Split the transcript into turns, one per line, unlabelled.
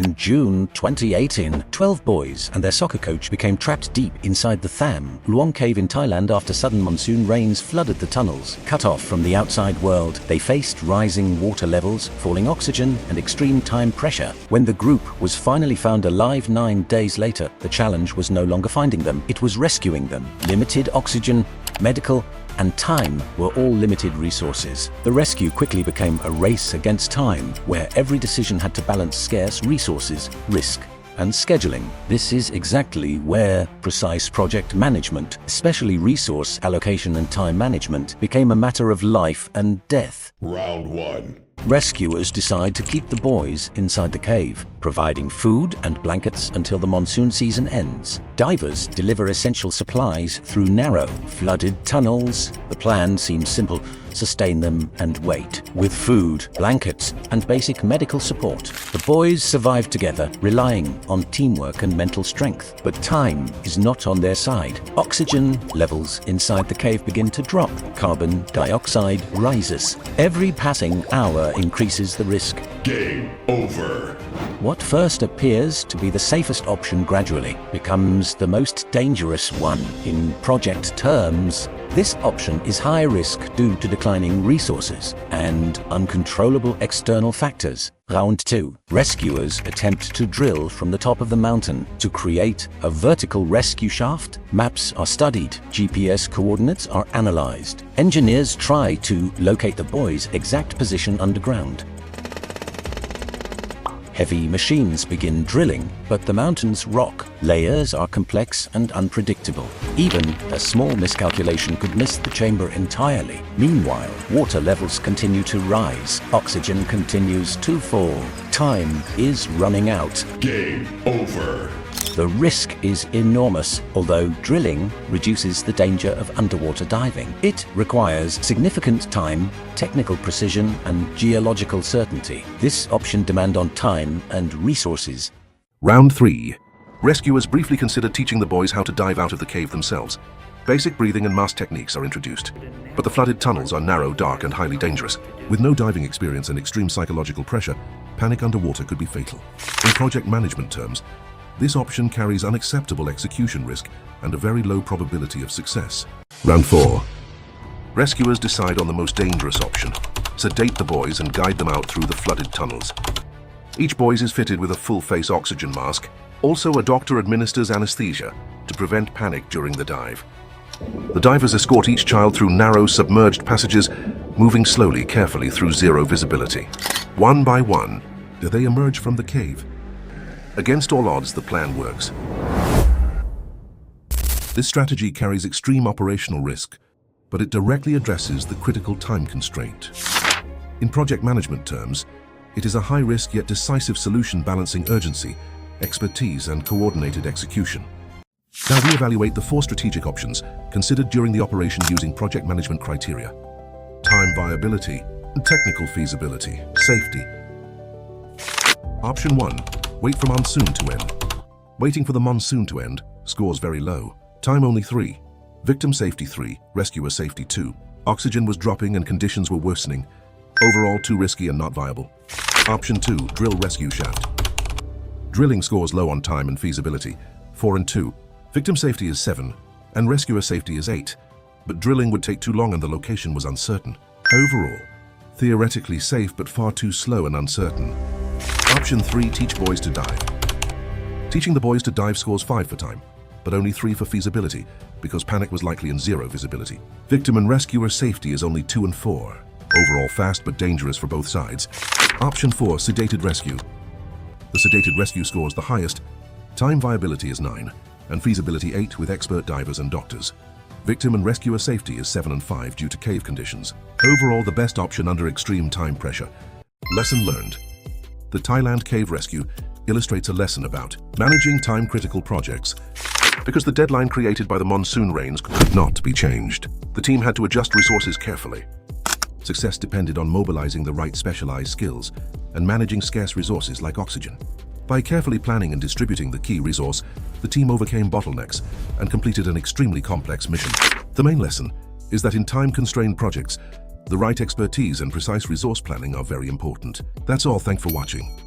In June 2018, 12 boys and their soccer coach became trapped deep inside the Tham Luang Cave in Thailand after sudden monsoon rains flooded the tunnels. Cut off from the outside world, they faced rising water levels, falling oxygen, and extreme time pressure. When the group was finally found alive 9 days later, the challenge was no longer finding them, it was rescuing them. Limited oxygen, medical, and time were all limited resources. The rescue quickly became a race against time, where every decision had to balance scarce resources, risk, and scheduling. This is exactly where precise project management, especially resource allocation and time management, became a matter of life and death.
Round 1.
Rescuers decide to keep the boys inside the cave, providing food and blankets until the monsoon season ends. Divers deliver essential supplies through narrow, flooded tunnels. The plan seems simple: sustain them and wait. With food, blankets, and basic medical support, the boys survive together, relying on teamwork and mental strength. But time is not on their side. Oxygen levels inside the cave begin to drop. Carbon dioxide rises. Every passing hour increases the risk.
Game over.
What first appears to be the safest option gradually becomes the most dangerous one. In project terms, this option is high risk due to declining resources and uncontrollable external factors. Round 2. Rescuers attempt to drill from the top of the mountain to create a vertical rescue shaft. Maps are studied, GPS coordinates are analyzed. Engineers try to locate the boys' exact position underground. Heavy machines begin drilling, but the mountain's rock layers are complex and unpredictable. Even a small miscalculation could miss the chamber entirely. Meanwhile, water levels continue to rise. Oxygen continues to fall. Time is running out.
Game over.
The risk is enormous. Although drilling reduces the danger of underwater diving, it requires significant time, technical precision, and geological certainty. This option demands on time and resources.
Round 3. Rescuers briefly considered teaching the boys how to dive out of the cave themselves. Basic breathing and mask techniques are introduced, but the flooded tunnels are narrow, dark, and highly dangerous. With no diving experience and extreme psychological pressure, panic underwater could be fatal. In project management terms, this option carries unacceptable execution risk and a very low probability of success. Round 4. Rescuers decide on the most dangerous option: sedate the boys and guide them out through the flooded tunnels. Each boy is fitted with a full-face oxygen mask. Also, a doctor administers anesthesia to prevent panic during the dive. The divers escort each child through narrow, submerged passages, moving slowly, carefully through zero visibility. One by one, they emerge from the cave. Against all odds, the plan works. This strategy carries extreme operational risk, but it directly addresses the critical time constraint. In project management terms, it is a high-risk yet decisive solution balancing urgency, expertise, and coordinated execution. Now we evaluate the 4 strategic options considered during the operation using project management criteria: time viability, technical feasibility, safety. Option 1. Wait for monsoon to end. Waiting for the monsoon to end, scores very low. Time only 3. Victim safety 3, rescuer safety 2. Oxygen was dropping and conditions were worsening. Overall, too risky and not viable. Option 2, drill rescue shaft. Drilling scores low on time and feasibility, 4 and 2. Victim safety is 7, and rescuer safety is 8. But drilling would take too long and the location was uncertain. Overall, theoretically safe but far too slow and uncertain. Option 3, teach boys to dive. Teaching the boys to dive scores 5 for time, but only 3 for feasibility, because panic was likely in 0 visibility. Victim and rescuer safety is only 2 and 4. Overall fast but dangerous for both sides. Option 4, sedated rescue. The sedated rescue scores the highest. Time viability is 9, and feasibility 8 with expert divers and doctors. Victim and rescuer safety is 7 and 5 due to cave conditions. Overall, the best option under extreme time pressure. Lesson learned. The Thailand Cave rescue illustrates a lesson about managing time-critical projects. Because the deadline created by the monsoon rains could not be changed, the team had to adjust resources carefully. Success depended on mobilizing the right specialized skills and managing scarce resources like oxygen. By carefully planning and distributing the key resource, the team overcame bottlenecks and completed an extremely complex mission. The main lesson is that in time-constrained projects, the right expertise and precise resource planning are very important. That's all. Thanks for watching.